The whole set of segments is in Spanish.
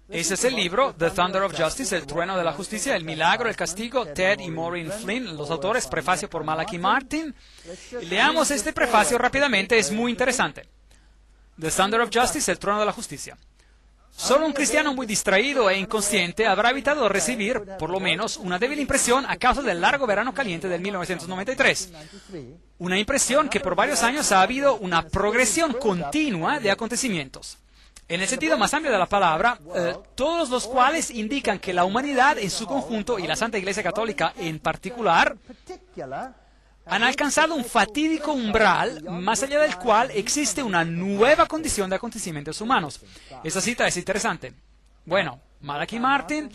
Ese es el libro, The Thunder of Justice, El Trueno de la Justicia, El Milagro, el Castigo, Ted y Maureen Flynn, los autores, prefacio por Malachi Martin. Leamos este prefacio rápidamente, es muy interesante. The Thunder of Justice, El Trueno de la Justicia. Solo un cristiano muy distraído e inconsciente habrá evitado recibir, por lo menos, una débil impresión a causa del largo verano caliente del 1993. Una impresión que por varios años ha habido una progresión continua de acontecimientos. En el sentido más amplio de la palabra, todos los cuales indican que la humanidad en su conjunto y la Santa Iglesia Católica en particular han alcanzado un fatídico umbral más allá del cual existe una nueva condición de acontecimientos humanos. Esa cita es interesante. Bueno, Malachi Martin,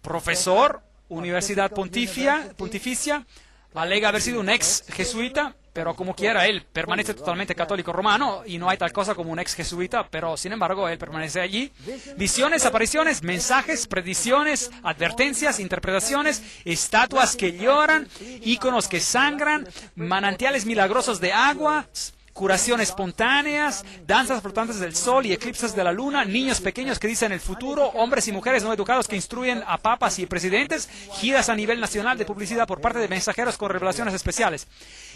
profesor, Universidad Pontificia, alega haber sido un ex jesuita, pero como quiera, él permanece totalmente católico romano y no hay tal cosa como un ex jesuita, pero sin embargo él permanece allí. Visiones, apariciones, mensajes, predicciones, advertencias, interpretaciones, estatuas que lloran, íconos que sangran, manantiales milagrosos de agua, curación espontáneas, danzas flotantes del sol y eclipses de la luna, niños pequeños que dicen el futuro, hombres y mujeres no educados que instruyen a papas y presidentes, giras a nivel nacional de publicidad por parte de mensajeros con revelaciones especiales.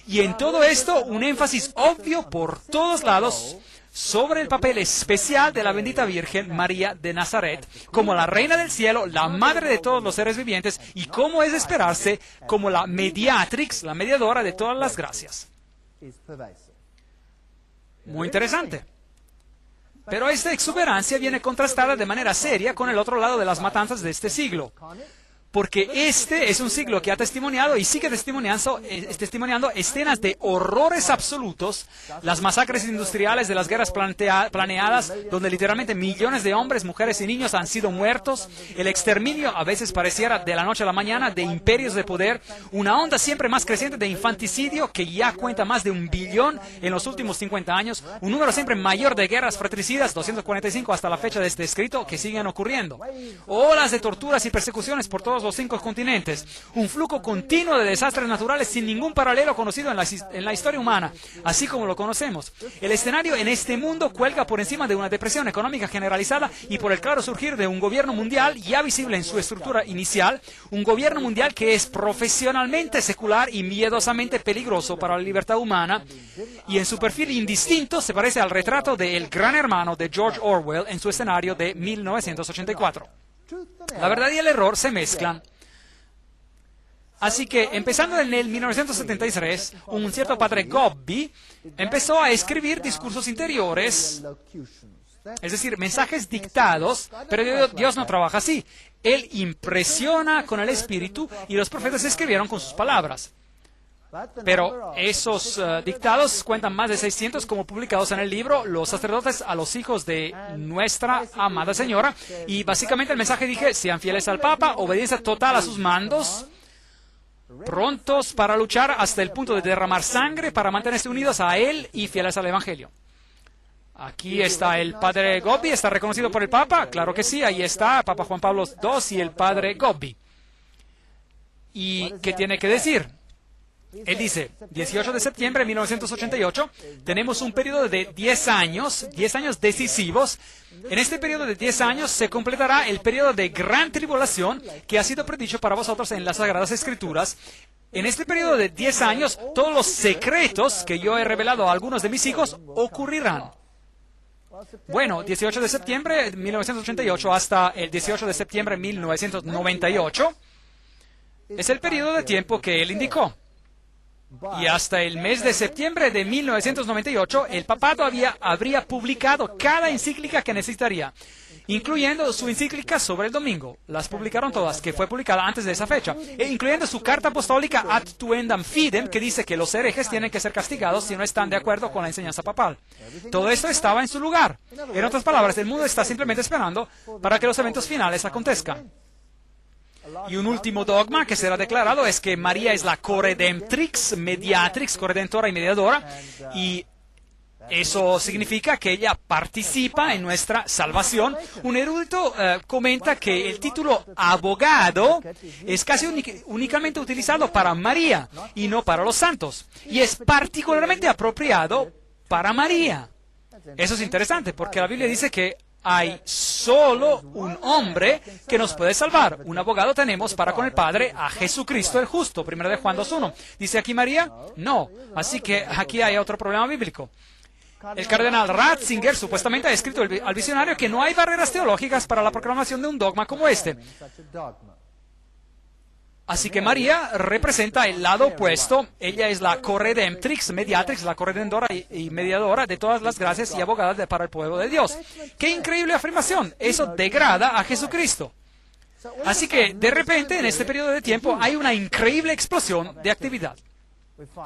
Y en todo esto, un énfasis obvio por todos lados sobre el papel especial de la bendita Virgen María de Nazaret, como la Reina del Cielo, la Madre de todos los seres vivientes, y como es de esperarse, como la mediatrix, la mediadora de todas las gracias. Muy interesante. Pero esta exuberancia viene contrastada de manera seria con el otro lado de las matanzas de este siglo. Porque este es un siglo que ha testimoniado y sigue testimoniando escenas de horrores absolutos, las masacres industriales de las guerras planeadas, donde literalmente millones de hombres, mujeres y niños han sido muertos, el exterminio, a veces pareciera de la noche a la mañana, de imperios de poder, una onda siempre más creciente de infanticidio que ya cuenta más de 1 billón en los últimos 50 años, un número siempre mayor de guerras fratricidas, 245 hasta la fecha de este escrito, que siguen ocurriendo, olas de torturas y persecuciones por todos los 5 continentes, un flujo continuo de desastres naturales sin ningún paralelo conocido en la historia humana, así como lo conocemos. El escenario en este mundo cuelga por encima de una depresión económica generalizada y por el claro surgir de un gobierno mundial ya visible en su estructura inicial, un gobierno mundial que es profesionalmente secular y miedosamente peligroso para la libertad humana, y en su perfil indistinto se parece al retrato de El Gran Hermano de George Orwell en su escenario de 1984. La verdad y el error se mezclan. Así que, empezando en el 1973, un cierto padre Gobbi empezó a escribir discursos interiores, es decir, mensajes dictados, pero Dios no trabaja así. Él impresiona con el Espíritu y los profetas escribieron con sus palabras. Pero esos dictados cuentan más de 600 como publicados en el libro Los sacerdotes a los hijos de nuestra amada Señora. Y básicamente el mensaje dije, sean fieles al Papa, obediencia total a sus mandos, prontos para luchar hasta el punto de derramar sangre para mantenerse unidos a Él y fieles al Evangelio. Aquí está el padre Gobbi, ¿está reconocido por el Papa? Claro que sí, ahí está Papa Juan Pablo II y el padre Gobbi. ¿Y qué tiene que decir? Él dice, 18 de septiembre de 1988, tenemos un periodo de 10 años decisivos. En este periodo de 10 años se completará el periodo de gran tribulación que ha sido predicho para vosotros en las Sagradas Escrituras. En este periodo de 10 años, todos los secretos que yo he revelado a algunos de mis hijos ocurrirán. Bueno, 18 de septiembre de 1988 hasta el 18 de septiembre de 1998 es el periodo de tiempo que él indicó. Y hasta el mes de septiembre de 1998, el papado habría publicado cada encíclica que necesitaría, incluyendo su encíclica sobre el domingo. Las publicaron todas, que fue publicada antes de esa fecha, e incluyendo su carta apostólica Ad Tuendam Fidem, que dice que los herejes tienen que ser castigados si no están de acuerdo con la enseñanza papal. Todo esto estaba en su lugar. En otras palabras, el mundo está simplemente esperando para que los eventos finales acontezcan. Y un último dogma que será declarado es que María es la corredemptrix, mediatrix, corredentora y mediadora, y eso significa que ella participa en nuestra salvación. Un erudito comenta que el título abogado es casi únicamente utilizado para María y no para los santos, y es particularmente apropiado para María. Eso es interesante, porque la Biblia dice que hay solo un hombre que nos puede salvar. Un abogado tenemos para con el Padre, a Jesucristo el justo. 1 de Juan 2:1. ¿Dice aquí María? No. Así que aquí hay otro problema bíblico. El cardenal Ratzinger supuestamente ha escrito al visionario que no hay barreras teológicas para la proclamación de un dogma como este. Así que María representa el lado opuesto. Ella es la corredemptrix, mediatrix, la corredentora y mediadora de todas las gracias y abogada para el pueblo de Dios. ¡Qué increíble afirmación! Eso degrada a Jesucristo. Así que, de repente, en este periodo de tiempo, hay una increíble explosión de actividad.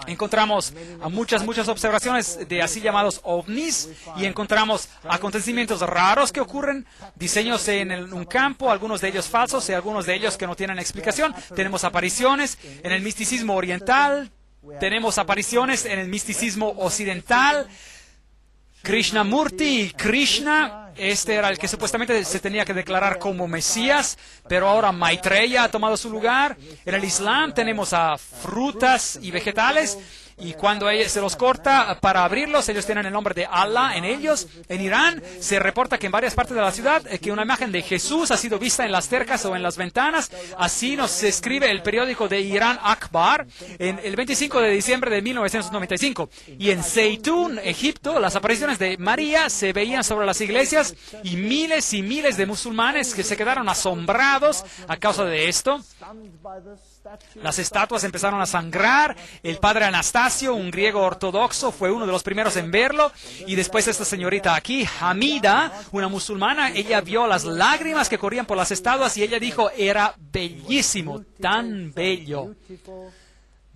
Encontramos a muchas observaciones de así llamados ovnis y encontramos acontecimientos raros que ocurren, diseños en un campo, algunos de ellos falsos y algunos de ellos que no tienen explicación. Tenemos apariciones en el misticismo oriental, tenemos apariciones en el misticismo occidental. Krishnamurti y Krishna, este era el que supuestamente se tenía que declarar como Mesías, pero ahora Maitreya ha tomado su lugar. En el Islam tenemos a frutas y vegetales, y cuando se los corta para abrirlos, ellos tienen el nombre de Allah en ellos. En Irán se reporta que en varias partes de la ciudad que una imagen de Jesús ha sido vista en las cercas o en las ventanas. Así nos escribe el periódico de Irán Akbar en el 25 de diciembre de 1995. Y en Zeitún, Egipto, las apariciones de María se veían sobre las iglesias y miles de musulmanes que se quedaron asombrados a causa de esto. Las estatuas empezaron a sangrar. El padre Anastasio, un griego ortodoxo, fue uno de los primeros en verlo. Y después esta señorita aquí, Hamida, una musulmana, ella vio las lágrimas que corrían por las estatuas y ella dijo, era bellísimo, tan bello.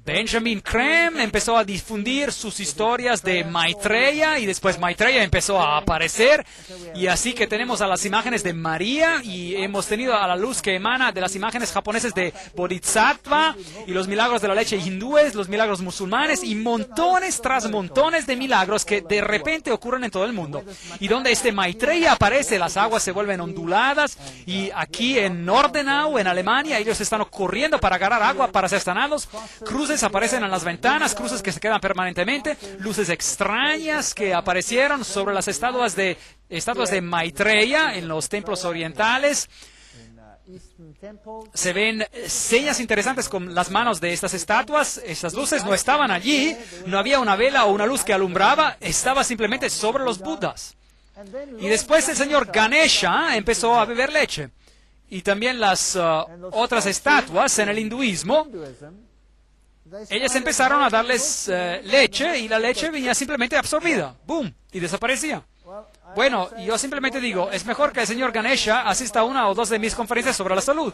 Benjamin Creme empezó a difundir sus historias de Maitreya y después Maitreya empezó a aparecer y así que tenemos a las imágenes de María y hemos tenido a la luz que emana de las imágenes japonesas de Bodhisattva y los milagros de la leche hindúes, los milagros musulmanes y montones tras montones de milagros que de repente ocurren en todo el mundo. Y donde este Maitreya aparece, las aguas se vuelven onduladas y aquí en Nordenau, en Alemania, ellos están corriendo para agarrar agua para ser sanados. Cruces aparecen en las ventanas, cruces que se quedan permanentemente, luces extrañas que aparecieron sobre las estatuas de Maitreya en los templos orientales. Se ven señas interesantes con las manos de estas estatuas. Estas luces no estaban allí, no había una vela o una luz que alumbraba, estaba simplemente sobre los Budas. Y después el señor Ganesha empezó a beber leche. Y también las otras estatuas en el hinduismo, ellas empezaron a darles leche y la leche venía simplemente absorbida, ¡boom!, y desaparecía. Bueno, yo simplemente digo, es mejor que el señor Ganesha asista a una o dos de mis conferencias sobre la salud.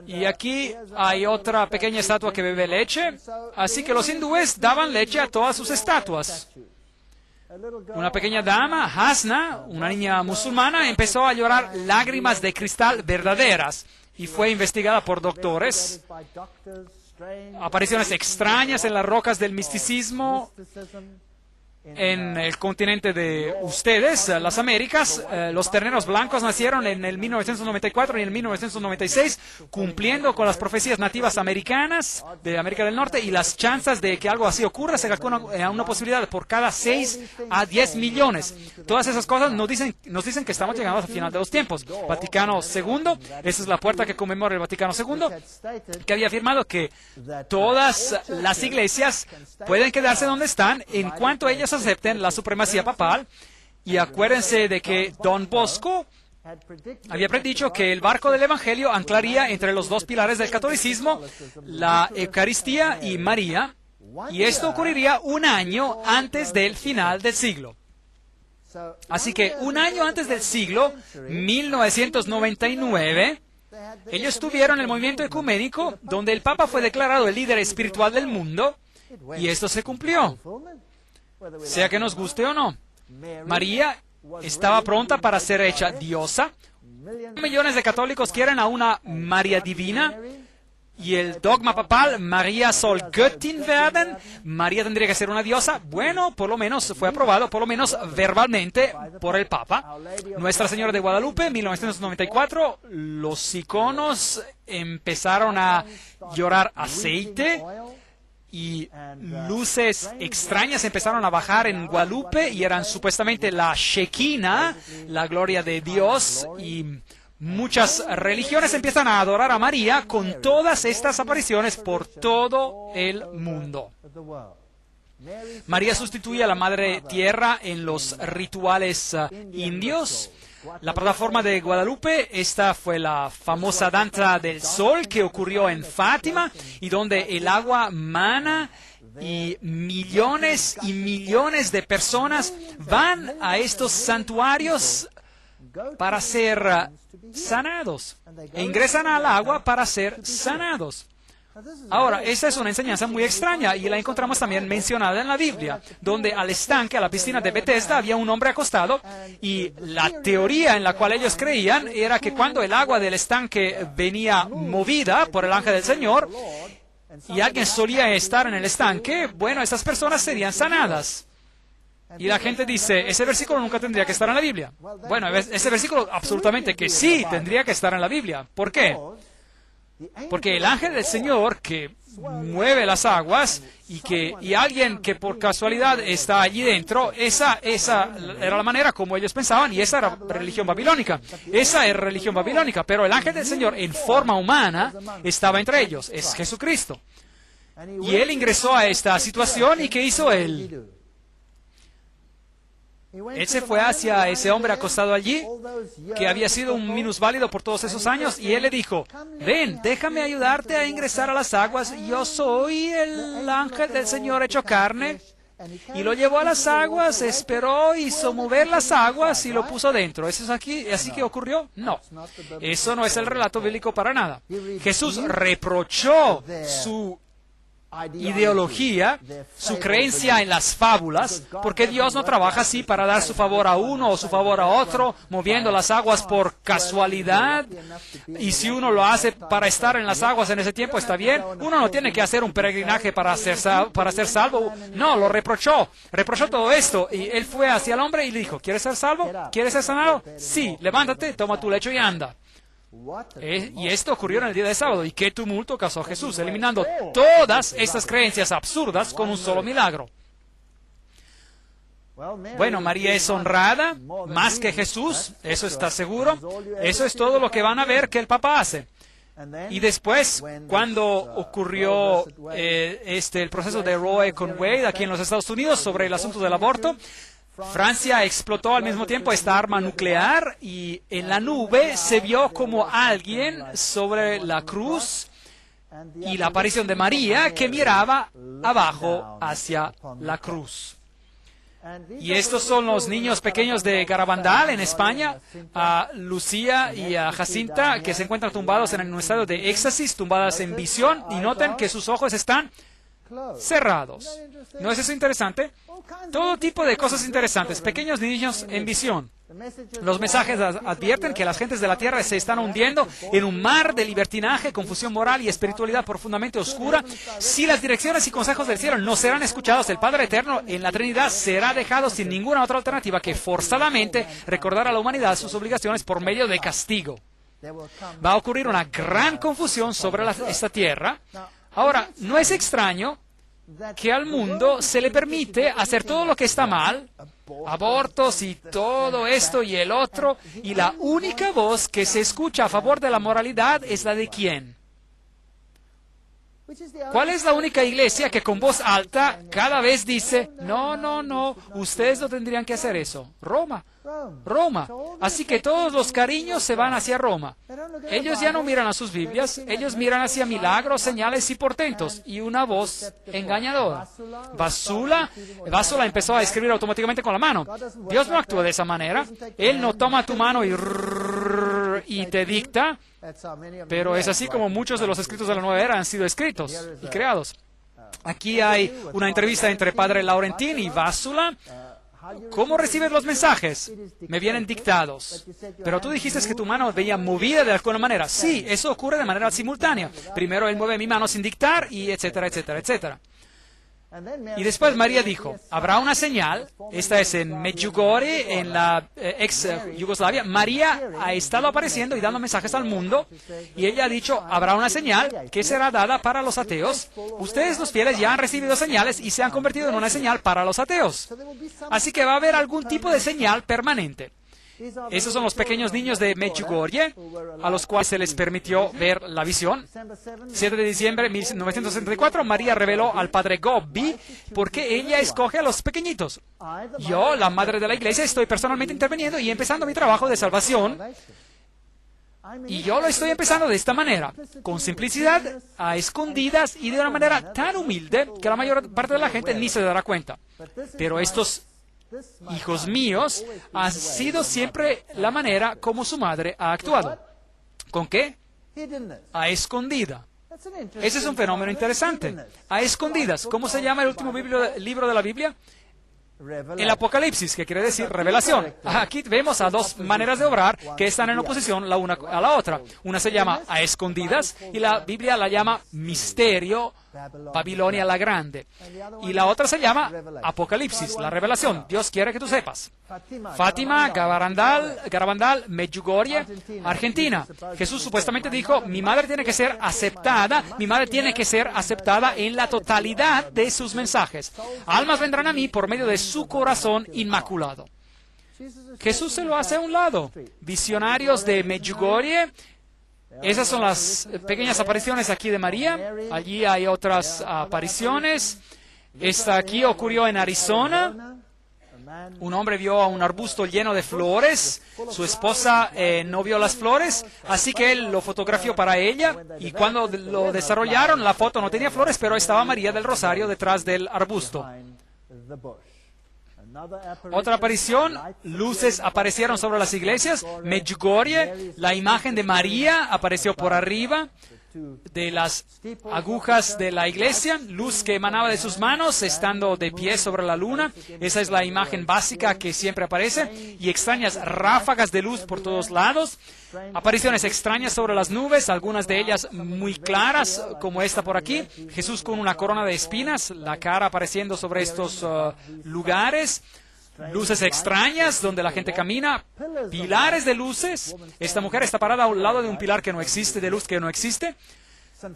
Y aquí hay otra pequeña estatua que bebe leche, así que los hindúes daban leche a todas sus estatuas. Una pequeña dama, Hasna, una niña musulmana, empezó a llorar lágrimas de cristal verdaderas y fue investigada por doctores. Apariciones extrañas en las rocas del misticismo en el continente de ustedes, las Américas. Los terneros blancos nacieron en el 1994 y en el 1996, cumpliendo con las profecías nativas americanas de América del Norte, y las chances de que algo así ocurra se calculan a una posibilidad por cada 6 a 10 millones. Todas esas cosas nos dicen que estamos llegando al final de los tiempos. Vaticano II, esa es la puerta que conmemora el Vaticano II, que había afirmado que todas las iglesias pueden quedarse donde están en cuanto ellas acepten la supremacía papal. Y acuérdense de que Don Bosco había predicho que el barco del Evangelio anclaría entre los dos pilares del catolicismo, la Eucaristía y María, y esto ocurriría un año antes del final del siglo. Así que un año antes del siglo, 1999, ellos tuvieron el movimiento ecuménico donde el Papa fue declarado el líder espiritual del mundo, y esto se cumplió. Sea que nos guste o no, María estaba pronta para ser hecha diosa. Millones de católicos quieren a una María divina, y el dogma papal, María soll Göttin werden, María tendría que ser una diosa. Bueno, por lo menos fue aprobado, por lo menos verbalmente, por el Papa. Nuestra Señora de Guadalupe, 1994, los iconos empezaron a llorar aceite. y luces extrañas empezaron a bajar en Guadalupe y eran supuestamente la Shekinah, la gloria de Dios, y muchas religiones empiezan a adorar a María con todas estas apariciones por todo el mundo. María sustituye a la Madre Tierra en los rituales indios. La plataforma de Guadalupe, esta fue la famosa danza del sol que ocurrió en Fátima y donde el agua mana y millones de personas van a estos santuarios para ser sanados e ingresan al agua para ser sanados. Ahora, esta es una enseñanza muy extraña y la encontramos también mencionada en la Biblia, donde al estanque, a la piscina de Bethesda, había un hombre acostado y la teoría en la cual ellos creían era que cuando el agua del estanque venía movida por el ángel del Señor y alguien solía estar en el estanque, bueno, estas personas serían sanadas. Y la gente dice, ese versículo nunca tendría que estar en la Biblia. Bueno, ese versículo absolutamente que sí tendría que estar en la Biblia. ¿Por qué? Porque el ángel del Señor que mueve las aguas y alguien que por casualidad está allí dentro, esa era la manera como ellos pensaban y esa era religión babilónica. Esa es religión babilónica, pero el ángel del Señor en forma humana estaba entre ellos, es Jesucristo. Y él ingresó a esta situación y ¿qué hizo él? Él se fue hacia ese hombre acostado allí, que había sido un minusválido por todos esos años, y él le dijo, ven, déjame ayudarte a ingresar a las aguas, yo soy el ángel del Señor hecho carne. Y lo llevó a las aguas, esperó, hizo mover las aguas y lo puso dentro. ¿Eso es así que ocurrió? No. Eso no es el relato bíblico para nada. Jesús reprochó su ideología, su creencia en las fábulas, porque Dios no trabaja así para dar su favor a uno o su favor a otro, moviendo las aguas por casualidad, y si uno lo hace para estar en las aguas en ese tiempo está bien, uno no tiene que hacer un peregrinaje para ser salvo. No, lo reprochó todo esto, y él fue hacia el hombre y le dijo, ¿quieres ser salvo? ¿Quieres ser sanado? Sí, levántate, toma tu lecho y anda. Y esto ocurrió en el día de sábado. ¿Y qué tumulto causó Jesús? Eliminando todas estas creencias absurdas con un solo milagro. Bueno, María es honrada más que Jesús, eso está seguro. Eso es todo lo que van a ver que el Papa hace. Y después, cuando ocurrió el proceso de Roe con Wade aquí en los Estados Unidos sobre el asunto del aborto, Francia explotó al mismo tiempo esta arma nuclear y en la nube se vio como alguien sobre la cruz y la aparición de María que miraba abajo hacia la cruz. Y estos son los niños pequeños de Garabandal en España, a Lucía y a Jacinta, que se encuentran tumbados en un estado de éxtasis, tumbadas en visión, y noten que sus ojos están cerrados. ¿No es eso interesante? Todo tipo de cosas interesantes. Pequeños niños en visión. Los mensajes advierten que las gentes de la tierra se están hundiendo en un mar de libertinaje, confusión moral y espiritualidad profundamente oscura. Si las direcciones y consejos del cielo no serán escuchados, el Padre Eterno en la Trinidad será dejado sin ninguna otra alternativa que forzadamente recordar a la humanidad sus obligaciones por medio de castigo. Va a ocurrir una gran confusión sobre esta tierra. Ahora, no es extraño que al mundo se le permite hacer todo lo que está mal, abortos y todo esto y el otro, y la única voz que se escucha a favor de la moralidad es la de ¿quién? ¿Cuál es la única iglesia que con voz alta cada vez dice, no, ustedes no tendrían que hacer eso? Roma. Así que todos los cariños se van hacia Roma. Ellos ya no miran a sus Biblias, ellos miran hacia milagros, señales y portentos, y una voz engañadora. Basula empezó a escribir automáticamente con la mano. Dios no actúa de esa manera. Él no toma tu mano y te dicta, pero es así como muchos de los escritos de la Nueva Era han sido escritos y creados. Aquí hay una entrevista entre Padre Laurentín y Basula. ¿Cómo recibes los mensajes? Me vienen dictados. Pero tú dijiste que tu mano venía movida de alguna manera. Sí, eso ocurre de manera simultánea. Primero él mueve mi mano sin dictar y etcétera, etcétera, etcétera. Y después María dijo, habrá una señal, esta es en Medjugorje, en la ex Yugoslavia. María ha estado apareciendo y dando mensajes al mundo, y ella ha dicho, habrá una señal que será dada para los ateos. Ustedes los fieles ya han recibido señales y se han convertido en una señal para los ateos. Así que va a haber algún tipo de señal permanente. Esos son los pequeños niños de Medjugorje, a los cuales se les permitió ver la visión. 7 de diciembre de 1964, María reveló al padre Gobbi por qué ella escoge a los pequeñitos. Yo, la madre de la iglesia, estoy personalmente interviniendo y empezando mi trabajo de salvación. Y yo lo estoy empezando de esta manera, con simplicidad, a escondidas y de una manera tan humilde que la mayor parte de la gente ni se dará cuenta. Pero estos hijos míos ha sido siempre la manera como su madre ha actuado. ¿Con qué? A escondida. Ese es un fenómeno interesante. A escondidas. ¿Cómo se llama el último libro de la Biblia? El Apocalipsis, que quiere decir revelación. Aquí vemos a dos maneras de obrar que están en oposición la una a la otra. Una se llama a escondidas y la Biblia la llama misterio, Babilonia la Grande. Y la otra se llama Apocalipsis, la revelación. Dios quiere que tú sepas. Fátima, Garabandal, Medjugorje, Argentina. Jesús supuestamente dijo, mi madre tiene que ser aceptada en la totalidad de sus mensajes. Almas vendrán a mí por medio de su corazón inmaculado. Jesús se lo hace a un lado. Visionarios de Medjugorje. Esas son las pequeñas apariciones aquí de María. Allí hay otras apariciones. Esta aquí ocurrió en Arizona. Un hombre vio a un arbusto lleno de flores. Su esposa no vio las flores, así que él lo fotografió para ella. Y cuando lo desarrollaron, la foto no tenía flores, pero estaba María del Rosario detrás del arbusto. Otra aparición, luces aparecieron sobre las iglesias. Medjugorje, la imagen de María apareció por arriba de las agujas de la iglesia, luz que emanaba de sus manos estando de pie sobre la luna. Esa es la imagen básica que siempre aparece, y extrañas ráfagas de luz por todos lados. Apariciones extrañas sobre las nubes, algunas de ellas muy claras, como esta por aquí. Jesús con una corona de espinas, la cara apareciendo sobre estos lugares. Luces extrañas donde la gente camina, pilares de luces. Esta mujer está parada a un lado de un pilar que no existe, de luz que no existe.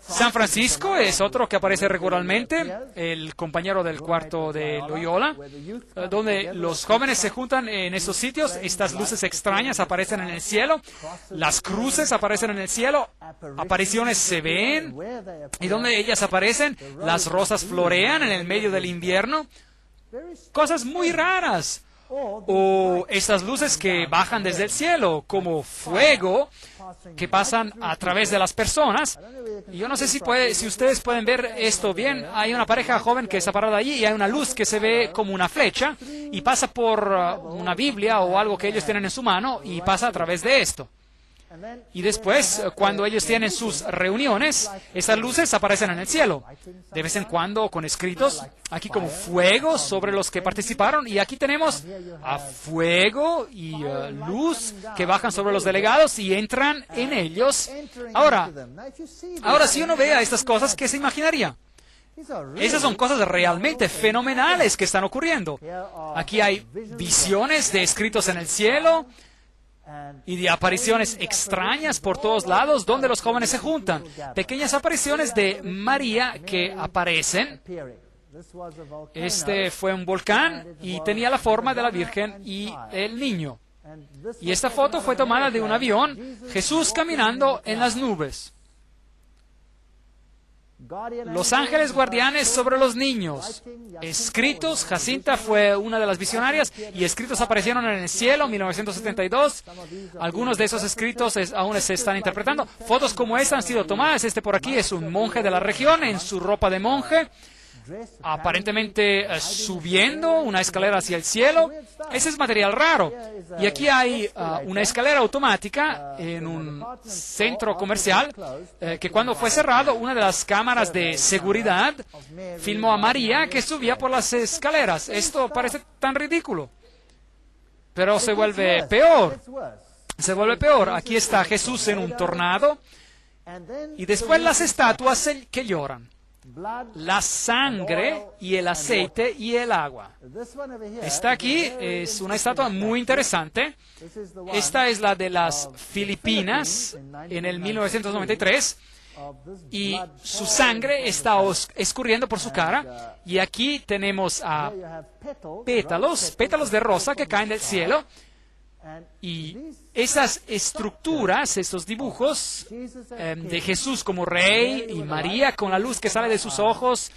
San Francisco es otro que aparece regularmente, el compañero del cuarto de Loyola, donde los jóvenes se juntan en esos sitios. Estas luces extrañas aparecen en el cielo, las cruces aparecen en el cielo, apariciones se ven, y donde ellas aparecen, las rosas florean en el medio del invierno. Cosas muy raras. O estas luces que bajan desde el cielo, como fuego, que pasan a través de las personas. Y yo no sé si ustedes pueden ver esto bien. Hay una pareja joven que está parada allí y hay una luz que se ve como una flecha y pasa por una Biblia o algo que ellos tienen en su mano y pasa a través de esto. Y después, cuando ellos tienen sus reuniones, esas luces aparecen en el cielo, de vez en cuando con escritos, aquí como fuego sobre los que participaron, y aquí tenemos a fuego y luz que bajan sobre los delegados y entran en ellos. Ahora, si uno ve a estas cosas, ¿qué se imaginaría? Esas son cosas realmente fenomenales que están ocurriendo. Aquí hay visiones de escritos en el cielo, y de apariciones extrañas por todos lados donde los jóvenes se juntan. Pequeñas apariciones de María que aparecen. Este fue un volcán y tenía la forma de la Virgen y el niño. Y esta foto fue tomada de un avión, Jesús caminando en las nubes. Los ángeles guardianes sobre los niños. Escritos, Jacinta fue una de las visionarias, y escritos aparecieron en el cielo en 1972. Algunos de esos escritos aún se están interpretando. Fotos como esta han sido tomadas. Este por aquí es un monje de la región en su ropa de monje, aparentemente subiendo una escalera hacia el cielo. Ese es material raro. Y aquí hay una escalera automática en un centro comercial que cuando fue cerrado, una de las cámaras de seguridad filmó a María que subía por las escaleras. Esto parece tan ridículo, pero se vuelve peor. Se vuelve peor. Aquí está Jesús en un tornado y después las estatuas que lloran. la sangre y el aceite y el agua. Esta aquí es una estatua muy interesante. Esta es la de las Filipinas en el 1993. Y su sangre está escurriendo por su cara. Y aquí tenemos a pétalos de rosa que caen del cielo. Y esas estructuras, estos dibujos de Jesús como rey y María con la luz que sale de sus ojos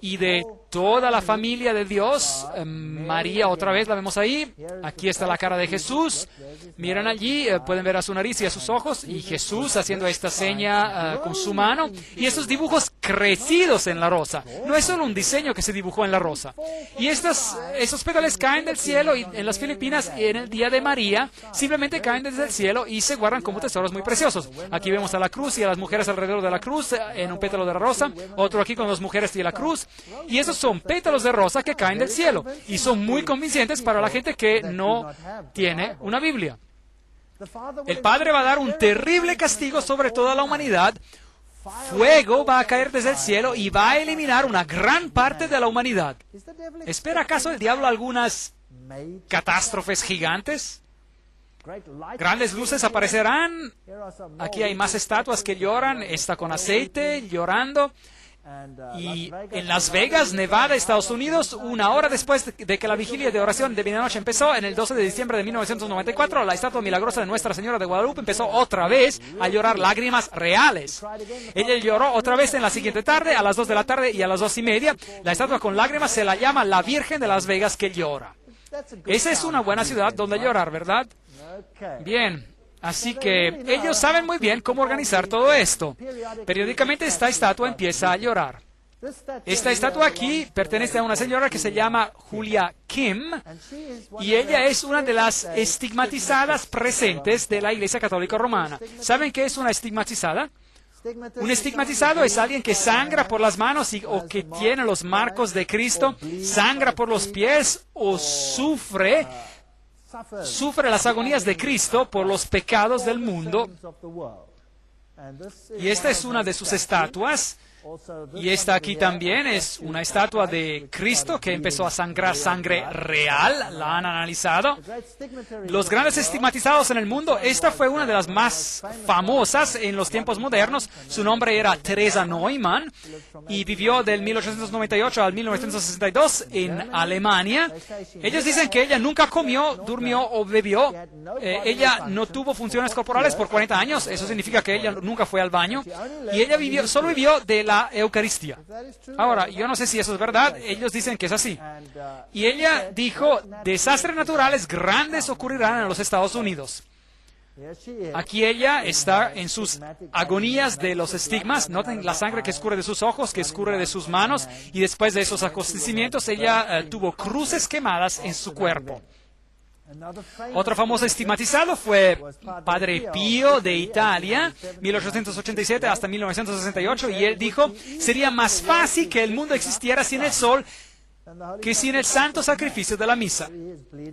y de toda la familia de Dios. María otra vez la vemos ahí. Aquí está la cara de Jesús. Miren allí, pueden ver a su nariz y a sus ojos. Y Jesús haciendo esta seña con su mano. Y esos dibujos crecidos en la rosa. No es solo un diseño que se dibujó en la rosa. Y esos pétalos caen del cielo y en las Filipinas en el día de María. Simplemente caen desde el cielo y se guardan como tesoros muy preciosos. Aquí vemos a la cruz y a las mujeres alrededor de la cruz en un pétalo de la rosa. Otro aquí con las mujeres y la cruz, y esos son pétalos de rosa que caen del cielo, y son muy convincentes para la gente que no tiene una Biblia. El Padre va a dar un terrible castigo sobre toda la humanidad. Fuego va a caer desde el cielo y va a eliminar una gran parte de la humanidad. ¿Espera acaso el diablo algunas catástrofes gigantes? Grandes luces aparecerán. Aquí hay más estatuas que lloran. Esta con aceite, llorando. Y en Las Vegas, Nevada, Estados Unidos, una hora después de que la vigilia de oración de medianoche empezó, en el 12 de diciembre de 1994, la estatua milagrosa de Nuestra Señora de Guadalupe empezó otra vez a llorar lágrimas reales. Ella lloró otra vez en la siguiente tarde, a las 2 de la tarde y a las 2:30. La estatua con lágrimas se la llama la Virgen de Las Vegas que llora. Esa es una buena ciudad donde llorar, ¿verdad? Bien. Así que ellos saben muy bien cómo organizar todo esto. Periódicamente esta estatua empieza a llorar. Esta estatua aquí pertenece a una señora que se llama Julia Kim, y ella es una de las estigmatizadas presentes de la Iglesia Católica Romana. ¿Saben qué es una estigmatizada? Un estigmatizado es alguien que sangra por las manos o que tiene los marcos de Cristo, sangra por los pies o sufre las agonías de Cristo por los pecados del mundo. Y esta es una de sus estatuas. Y esta aquí también es una estatua de Cristo que empezó a sangrar sangre real. La han analizado. Los grandes estigmatizados en el mundo, esta fue una de las más famosas en los tiempos modernos. Su nombre era Teresa Neumann y vivió del 1898 al 1962 en Alemania. Ellos dicen que ella nunca comió, durmió o bebió. Ella no tuvo funciones corporales por 40 años. Eso significa que ella nunca fue al baño. Y ella solo vivió de la Eucaristía. Ahora, yo no sé si eso es verdad, ellos dicen que es así. Y ella dijo, desastres naturales grandes ocurrirán en los Estados Unidos. Aquí ella está en sus agonías de los estigmas. Noten la sangre que escurre de sus ojos, que escurre de sus manos, y después de esos acontecimientos ella tuvo cruces quemadas en su cuerpo. Otro famoso estigmatizado fue Padre Pío de Italia, 1887 hasta 1968, y él dijo, sería más fácil que el mundo existiera sin el sol que sin el santo sacrificio de la misa.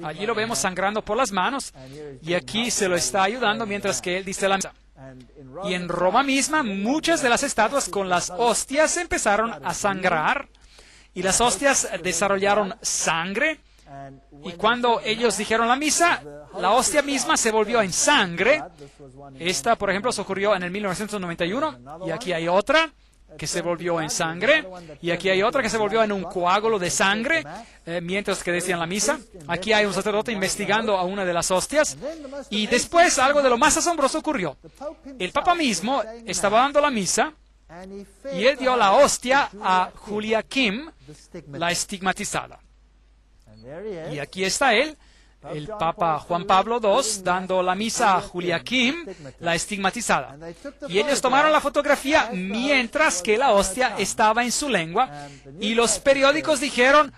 Allí lo vemos sangrando por las manos, y aquí se lo está ayudando mientras que él dice la misa. Y en Roma misma, muchas de las estatuas con las hostias empezaron a sangrar, y las hostias desarrollaron sangre. Y cuando ellos dijeron la misa, la hostia misma se volvió en sangre. Esta, por ejemplo, se ocurrió en el 1991. Y aquí hay otra que se volvió en sangre. Y aquí hay otra que se volvió en un coágulo de sangre mientras que decían la misa. Aquí hay un sacerdote investigando a una de las hostias. Y después algo de lo más asombroso ocurrió. El Papa mismo estaba dando la misa y él dio la hostia a Julia Kim, la estigmatizada. Y aquí está él, el Papa Juan Pablo II, dando la misa a Julia Kim, la estigmatizada. Y ellos tomaron la fotografía mientras que la hostia estaba en su lengua, y los periódicos dijeron,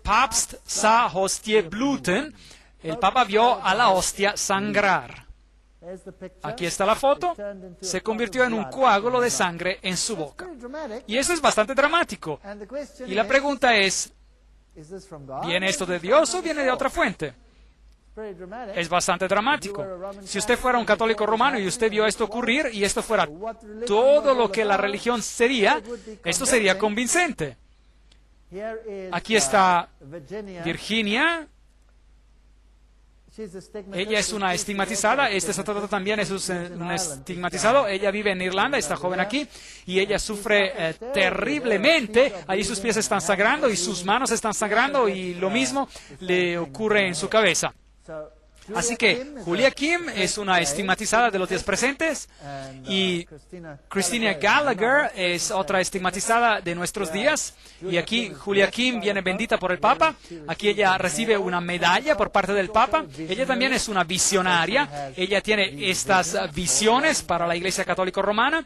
Papst sah Hostie bluten, el Papa vio a la hostia sangrar. Aquí está la foto, se convirtió en un coágulo de sangre en su boca. Y eso es bastante dramático. Y la pregunta es, ¿viene esto de Dios o viene de otra fuente? Es bastante dramático. Si usted fuera un católico romano y usted vio esto ocurrir y esto fuera todo lo que la religión sería, esto sería convincente. Aquí está Virginia. Ella es una estigmatizada. Este sacerdote también es un estigmatizado. Ella vive en Irlanda, esta joven aquí, y ella sufre terriblemente. Allí sus pies están sangrando y sus manos están sangrando y lo mismo le ocurre en su cabeza. Así que Julia Kim es una estigmatizada de los días presentes y Christina Gallagher es otra estigmatizada de nuestros días. Y aquí Julia Kim viene bendita por el Papa. Aquí ella recibe una medalla por parte del Papa. Ella también es una visionaria. Ella tiene estas visiones para la Iglesia Católica Romana.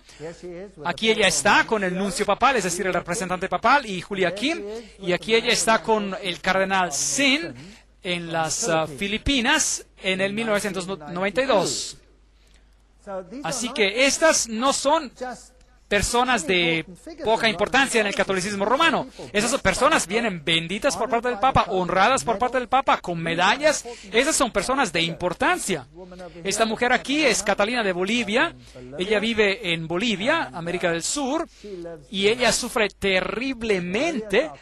Aquí ella está con el nuncio papal, es decir, el representante papal, y Julia Kim. Y aquí ella está con el cardenal Sin en las Filipinas en el 1992. Así que estas no son personas de poca importancia en el catolicismo romano. Esas personas vienen benditas por parte del Papa, honradas por parte del Papa, con medallas. Esas son personas de importancia. Esta mujer aquí es Catalina de Bolivia. Ella vive en Bolivia, América del Sur, y ella sufre terriblemente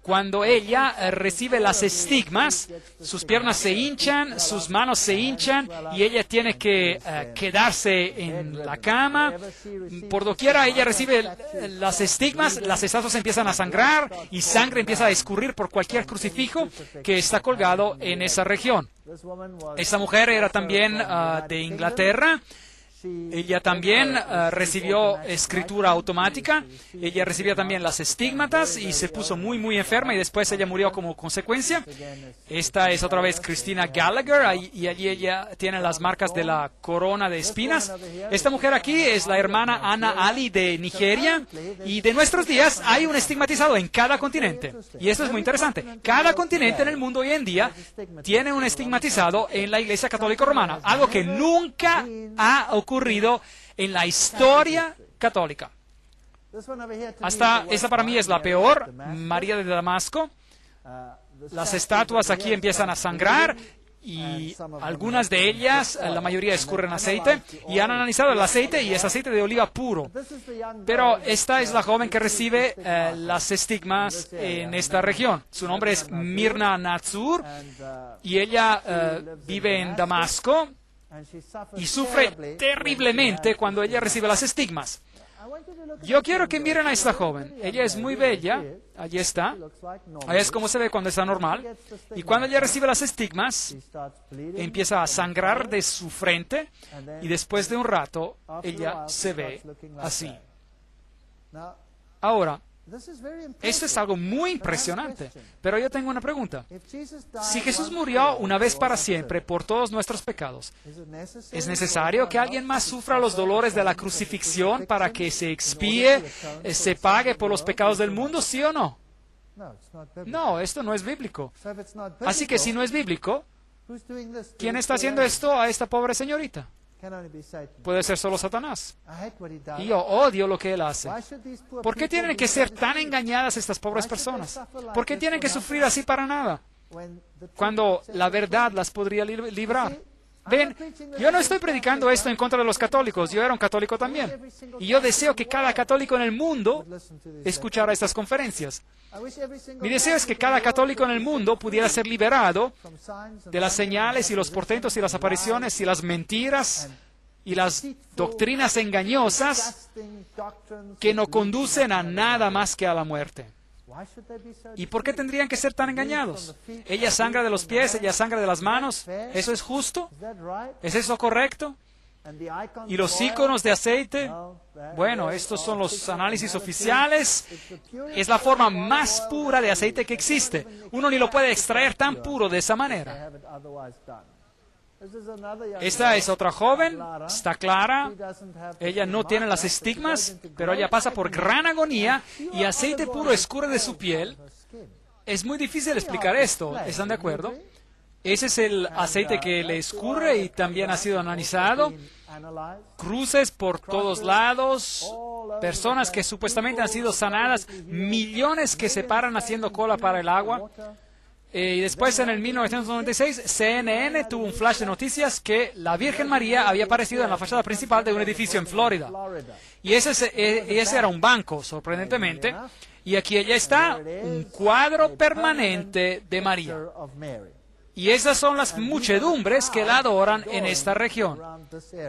cuando ella recibe las estigmas. Sus piernas se hinchan, sus manos se hinchan y ella tiene que quedarse en la cama. Por doquiera ella recibe las estigmas, las estatuas empiezan a sangrar y sangre empieza a escurrir por cualquier crucifijo que está colgado en esa región. Esta mujer era también de Inglaterra. Ella también recibió escritura automática, ella recibía también las estigmatas y se puso muy, muy enferma y después ella murió como consecuencia. Esta es otra vez Christina Gallagher y allí ella tiene las marcas de la corona de espinas. Esta mujer aquí es la hermana Ana Ali de Nigeria y de nuestros días hay un estigmatizado en cada continente. Y esto es muy interesante. Cada continente en el mundo hoy en día tiene un estigmatizado en la Iglesia Católica Romana, algo que nunca ha ocurrido en la historia católica. Esta para mí es la peor, María de Damasco. Las estatuas aquí empiezan a sangrar y algunas de ellas, la mayoría escurren aceite y han analizado el aceite y es aceite de oliva puro. Pero esta es la joven que recibe las estigmas en esta región. Su nombre es Mirna Natsur y ella vive en Damasco y sufre terriblemente cuando ella recibe las estigmas. Yo quiero que miren a esta joven. Ella es muy bella. Allí está. Ahí es como se ve cuando está normal. Y cuando ella recibe las estigmas, empieza a sangrar de su frente y después de un rato, ella se ve así. Ahora, esto es algo muy impresionante, pero yo tengo una pregunta. Si Jesús murió una vez para siempre por todos nuestros pecados, ¿es necesario que alguien más sufra los dolores de la crucifixión para que se expíe, se pague por los pecados del mundo, sí o no? No, esto no es bíblico. Así que si no es bíblico, ¿quién está haciendo esto a esta pobre señorita? Puede ser solo Satanás. Y yo odio lo que él hace. ¿Por qué tienen que ser tan engañadas estas pobres personas? ¿Por qué tienen que sufrir así para nada? Cuando la verdad las podría librar. Ven, yo no estoy predicando esto en contra de los católicos. Yo era un católico también. Y yo deseo que cada católico en el mundo escuchara estas conferencias. Mi deseo es que cada católico en el mundo pudiera ser liberado de las señales y los portentos y las apariciones y las mentiras y las doctrinas engañosas que no conducen a nada más que a la muerte. ¿Y por qué tendrían que ser tan engañados? Ella sangra de los pies, ella sangra de las manos. ¿Eso es justo? ¿Es eso correcto? ¿Y los íconos de aceite? Bueno, estos son los análisis oficiales. Es la forma más pura de aceite que existe. Uno ni lo puede extraer tan puro de esa manera. Esta es otra joven, está clara, ella no tiene las estigmas, pero ella pasa por gran agonía y aceite puro escurre de su piel. Es muy difícil explicar esto, ¿están de acuerdo? Ese es el aceite que le escurre y también ha sido analizado. Cruces por todos lados, personas que supuestamente han sido sanadas, millones que se paran haciendo cola para el agua. Y después, en el 1996, CNN tuvo un flash de noticias que la Virgen María había aparecido en la fachada principal de un edificio en Florida. Y ese era un banco, sorprendentemente. Y aquí ella está, un cuadro permanente de María. Y esas son las muchedumbres que la adoran en esta región.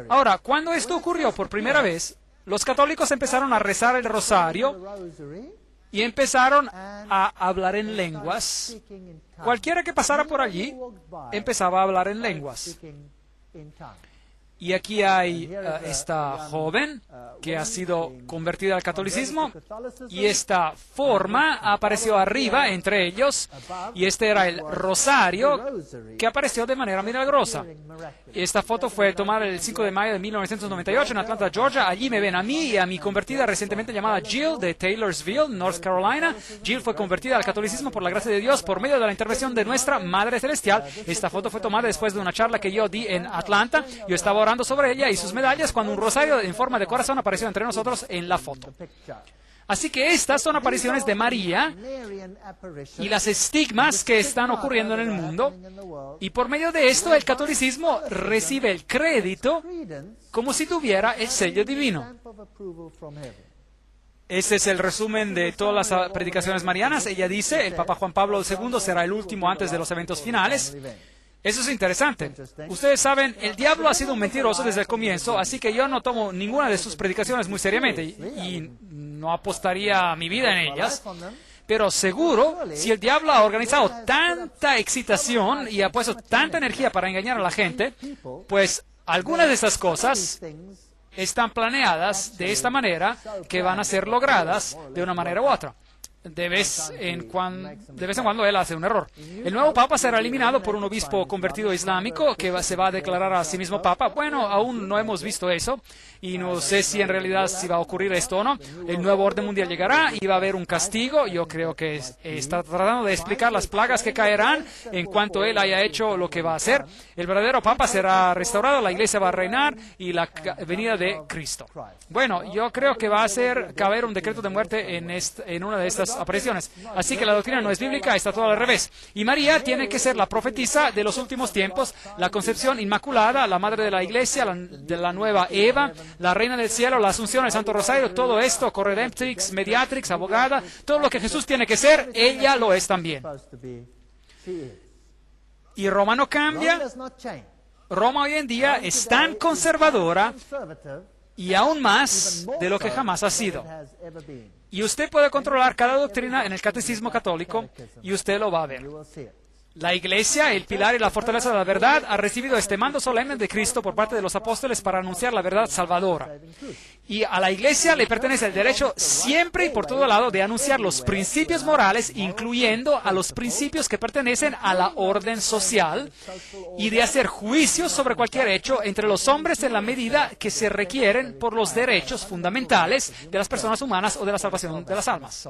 Ahora, cuando esto ocurrió por primera vez, los católicos empezaron a rezar el rosario y empezaron a hablar en lenguas. Cualquiera que pasara por allí empezaba a hablar en lenguas. Y aquí hay esta joven que ha sido convertida al catolicismo, y esta forma apareció arriba entre ellos, y este era el rosario que apareció de manera milagrosa. Esta foto fue tomada el 5 de mayo de 1998 en Atlanta, Georgia. Allí me ven a mí y a mi convertida recientemente llamada Jill de Taylorsville, North Carolina. Jill fue convertida al catolicismo por la gracia de Dios por medio de la intervención de nuestra Madre Celestial. Esta foto fue tomada después de una charla que yo di en Atlanta. Yo estaba orando sobre ella y sus medallas cuando un rosario en forma de corazón apareció entre nosotros en la foto. Así que estas son apariciones de María y las estigmas que están ocurriendo en el mundo. Y por medio de esto el catolicismo recibe el crédito como si tuviera el sello divino. Este es el resumen de todas las predicaciones marianas. Ella dice, el Papa Juan Pablo II será el último antes de los eventos finales. Eso es interesante. Ustedes saben, el diablo ha sido un mentiroso desde el comienzo, así que yo no tomo ninguna de sus predicaciones muy seriamente y no apostaría mi vida en ellas. Pero seguro, si el diablo ha organizado tanta excitación y ha puesto tanta energía para engañar a la gente, pues algunas de estas cosas están planeadas de esta manera que van a ser logradas de una manera u otra. De vez en cuando él hace un error. El nuevo papa será eliminado por un obispo convertido islámico que se va a declarar a sí mismo papa. Bueno, aún no hemos visto eso y no sé si en realidad si va a ocurrir esto o no. El nuevo orden mundial llegará y va a haber un castigo. Yo creo que está tratando de explicar las plagas que caerán en cuanto él haya hecho lo que va a hacer. El verdadero papa será restaurado, la iglesia va a reinar y la venida de Cristo. Bueno, yo creo que va a caber un decreto de muerte en una de estas apariciones. Así que la doctrina no es bíblica, está todo al revés. Y María tiene que ser la profetisa de los últimos tiempos, la concepción inmaculada, la madre de la iglesia, de la nueva Eva, la reina del cielo, la asunción, el Santo Rosario, todo esto, corredemptrix, mediatrix, abogada, todo lo que Jesús tiene que ser, ella lo es también. Y Roma no cambia. Roma hoy en día es tan conservadora y aún más de lo que jamás ha sido. Y usted puede controlar cada doctrina en el catecismo católico y usted lo va a ver. La Iglesia, el pilar y la fortaleza de la verdad, ha recibido este mando solemne de Cristo por parte de los apóstoles para anunciar la verdad salvadora. Y a la Iglesia le pertenece el derecho siempre y por todo lado de anunciar los principios morales, incluyendo a los principios que pertenecen a la orden social, y de hacer juicios sobre cualquier hecho entre los hombres en la medida que se requieren por los derechos fundamentales de las personas humanas o de la salvación de las almas.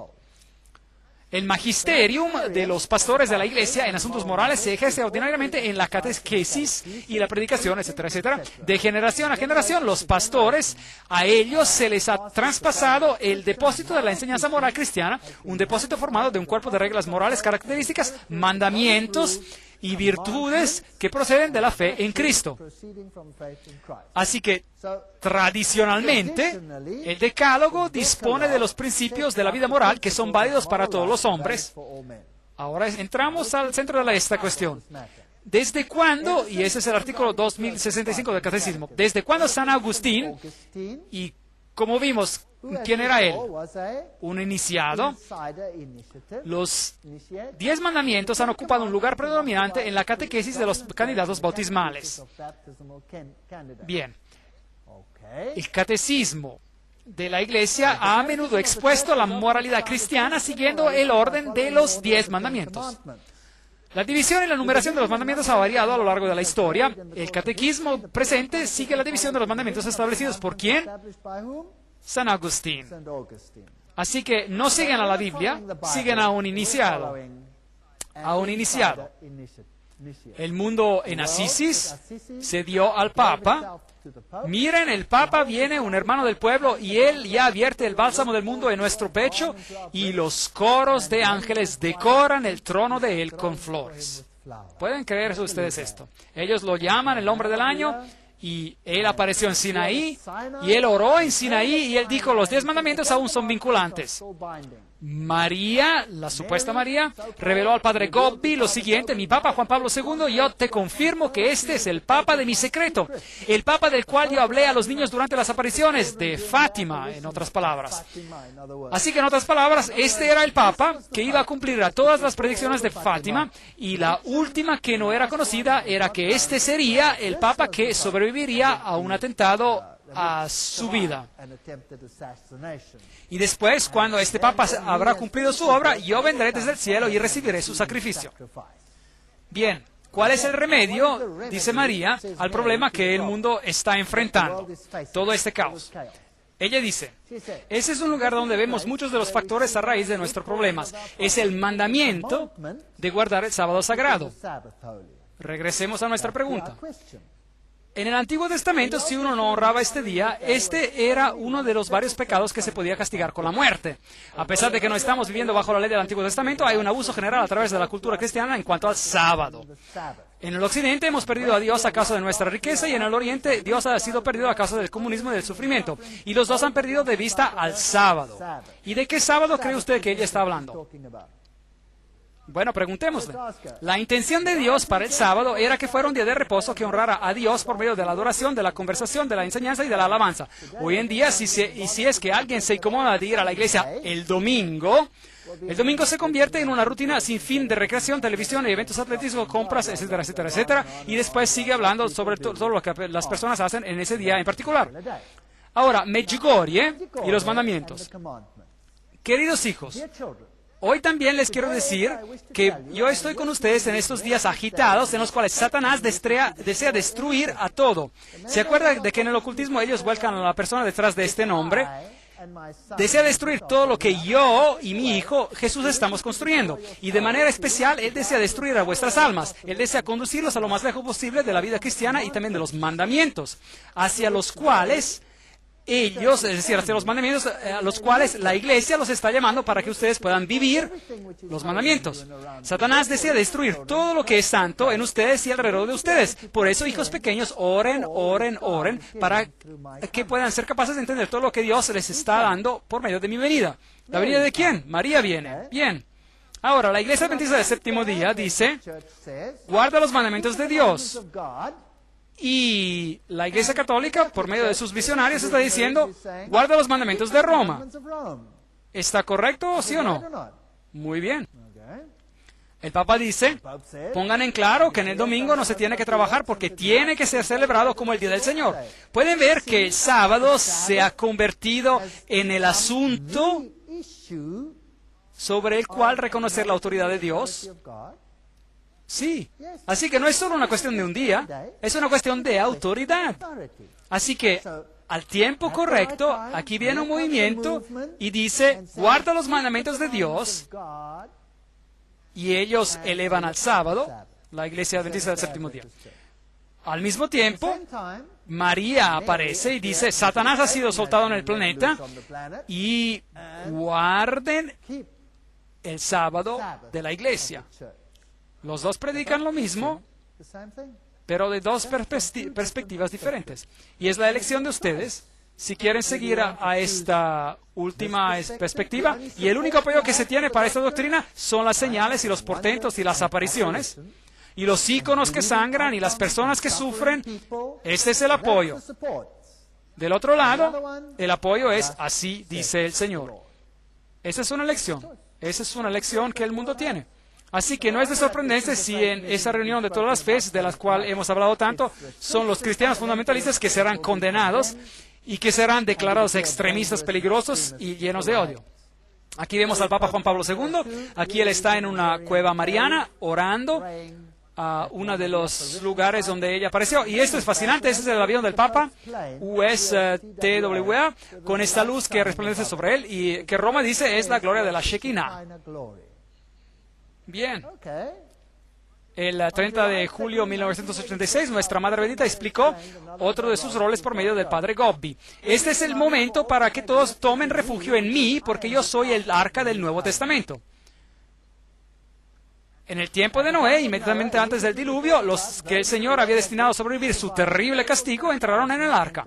El magisterium de los pastores de la Iglesia en asuntos morales se ejerce ordinariamente en la catequesis y la predicación, etcétera, etcétera. De generación a generación, los pastores, a ellos se les ha traspasado el depósito de la enseñanza moral cristiana, un depósito formado de un cuerpo de reglas morales, características, mandamientos y virtudes que proceden de la fe en Cristo. Así que, tradicionalmente, el Decálogo dispone de los principios de la vida moral que son válidos para todos los hombres. Ahora entramos al centro de esta cuestión. ¿Desde cuándo, y ese es el artículo 2065 del Catecismo, desde cuándo San Agustín, y como vimos, ¿quién era él? Un iniciado. Los 10 mandamientos han ocupado un lugar predominante en la catequesis de los candidatos bautismales. Bien. El catecismo de la Iglesia ha a menudo expuesto la moralidad cristiana siguiendo el orden de los 10 mandamientos. La división y la numeración de los mandamientos ha variado a lo largo de la historia. El catequismo presente sigue la división de los mandamientos establecidos por ¿quién? San Agustín. Así que no siguen a la Biblia, siguen a un iniciado. A un iniciado. El mundo en Asís se dio al Papa. Miren, el Papa viene, un hermano del pueblo, y él ya vierte el bálsamo del mundo en nuestro pecho, y los coros de ángeles decoran el trono de él con flores. ¿Pueden creer ustedes esto? Ellos lo llaman el hombre del año, y él apareció en Sinaí, y él oró en Sinaí, y él dijo, los 10 mandamientos aún son vinculantes. María, la supuesta María, reveló al padre Gobbi lo siguiente: mi Papa Juan Pablo II, yo te confirmo que este es el Papa de mi secreto, el Papa del cual yo hablé a los niños durante las apariciones, de Fátima, en otras palabras. Así que, en otras palabras, este era el Papa que iba a cumplir a todas las predicciones de Fátima, y la última que no era conocida era que este sería el Papa que sobreviviría a un atentado a su vida. Y después, cuando este Papa habrá cumplido su obra, yo vendré desde el cielo y recibiré su sacrificio. Bien, ¿cuál es el remedio, dice María, al problema que el mundo está enfrentando? Todo este caos. Ella dice, ese es un lugar donde vemos muchos de los factores a raíz de nuestros problemas. Es el mandamiento de guardar el sábado sagrado. Regresemos a nuestra pregunta. En el Antiguo Testamento, si uno no honraba este día, este era uno de los varios pecados que se podía castigar con la muerte. A pesar de que no estamos viviendo bajo la ley del Antiguo Testamento, hay un abuso general a través de la cultura cristiana en cuanto al sábado. En el Occidente hemos perdido a Dios a causa de nuestra riqueza, y en el Oriente Dios ha sido perdido a causa del comunismo y del sufrimiento. Y los dos han perdido de vista al sábado. ¿Y de qué sábado cree usted que ella está hablando? Bueno, preguntémosle. La intención de Dios para el sábado era que fuera un día de reposo que honrara a Dios por medio de la adoración, de la conversación, de la enseñanza y de la alabanza. Hoy en día, si es que alguien se incomoda de ir a la iglesia el domingo se convierte en una rutina sin fin de recreación, televisión, eventos atléticos, compras, etcétera, etcétera, etcétera. Y después sigue hablando sobre todo lo que las personas hacen en ese día en particular. Ahora, Medjugorje y los mandamientos. Queridos hijos, hoy también les quiero decir que yo estoy con ustedes en estos días agitados en los cuales Satanás desea destruir a todo. ¿Se acuerdan de que en el ocultismo ellos vuelcan a la persona detrás de este nombre? Desea destruir todo lo que yo y mi hijo Jesús estamos construyendo. Y de manera especial, Él desea destruir a vuestras almas. Él desea conducirlos a lo más lejos posible de la vida cristiana y también de los mandamientos, hacia los cuales ellos, es decir, hacia los mandamientos a los cuales la iglesia los está llamando para que ustedes puedan vivir los mandamientos. Satanás desea destruir todo lo que es santo en ustedes y alrededor de ustedes. Por eso, hijos pequeños, oren, oren, oren, para que puedan ser capaces de entender todo lo que Dios les está dando por medio de mi venida. ¿La venida de quién? María viene. Bien. Ahora, la iglesia adventista del séptimo día dice, guarda los mandamientos de Dios. Y la Iglesia Católica, por medio de sus visionarios, está diciendo, guarda los mandamientos de Roma. ¿Está correcto, sí o no? Muy bien. El Papa dice, pongan en claro que en el domingo no se tiene que trabajar porque tiene que ser celebrado como el Día del Señor. Pueden ver que el sábado se ha convertido en el asunto sobre el cual reconocer la autoridad de Dios. Sí, así que no es solo una cuestión de un día, es una cuestión de autoridad. Así que, al tiempo correcto, aquí viene un movimiento y dice, guarda los mandamientos de Dios, y ellos elevan al sábado, la iglesia adventista del séptimo día. Al mismo tiempo, María aparece y dice, Satanás ha sido soltado en el planeta, y guarden el sábado de la iglesia. Los dos predican lo mismo, pero de dos perspectivas diferentes. Y es la elección de ustedes si quieren seguir a esta última perspectiva. Y el único apoyo que se tiene para esta doctrina son las señales y los portentos y las apariciones. Y los íconos que sangran y las personas que sufren. Este es el apoyo. Del otro lado, el apoyo es así dice el Señor. Esa es una elección. Esa es una elección que el mundo tiene. Así que no es de sorprenderse si en esa reunión de todas las fes, de las cuales hemos hablado tanto, son los cristianos fundamentalistas que serán condenados y que serán declarados extremistas peligrosos y llenos de odio. Aquí vemos al Papa Juan Pablo II. Aquí él está en una cueva mariana orando a uno de los lugares donde ella apareció. Y esto es fascinante. Este es el avión del Papa, USTWA, con esta luz que resplandece sobre él y que Roma dice es la gloria de la Shekinah. Bien. El 30 de julio de 1986, nuestra Madre Bendita explicó otro de sus roles por medio del Padre Gobbi. Este es el momento para que todos tomen refugio en mí, porque yo soy el arca del Nuevo Testamento. En el tiempo de Noé, inmediatamente antes del diluvio, los que el Señor había destinado a sobrevivir su terrible castigo entraron en el arca.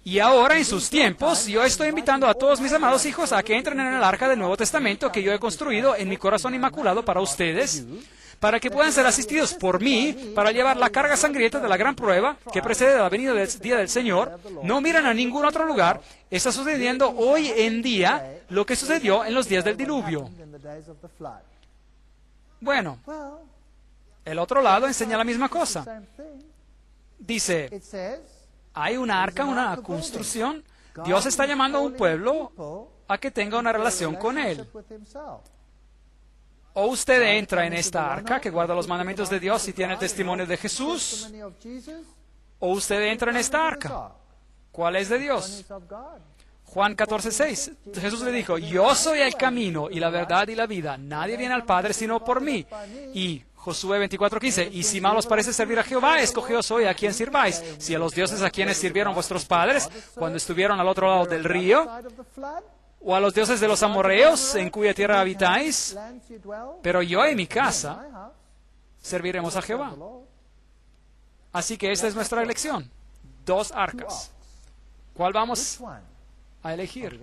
Y ahora, en sus tiempos, yo estoy invitando a todos mis amados hijos a que entren en el arca del Nuevo Testamento que yo he construido en mi corazón inmaculado para ustedes, para que puedan ser asistidos por mí para llevar la carga sangrienta de la gran prueba que precede la venida del día del Señor. No miran a ningún otro lugar. Está sucediendo hoy en día lo que sucedió en los días del diluvio. Bueno, el otro lado enseña la misma cosa. Dice, hay una arca, una construcción. Dios está llamando a un pueblo a que tenga una relación con Él. O usted entra en esta arca que guarda los mandamientos de Dios y tiene el testimonio de Jesús, o usted entra en esta arca. ¿Cuál es de Dios? Juan 14:6. Jesús le dijo, yo soy el camino y la verdad y la vida. Nadie viene al Padre sino por mí. Y Josué 24:15. Y si mal os parece servir a Jehová, escogeos hoy a quien sirváis. Si a los dioses a quienes sirvieron vuestros padres cuando estuvieron al otro lado del río, o a los dioses de los amorreos en cuya tierra habitáis, pero yo y mi casa serviremos a Jehová. Así que esta es nuestra elección. 2 arcas. ¿Cuál vamos a elegir?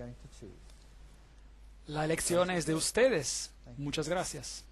La elección es de ustedes. Muchas gracias.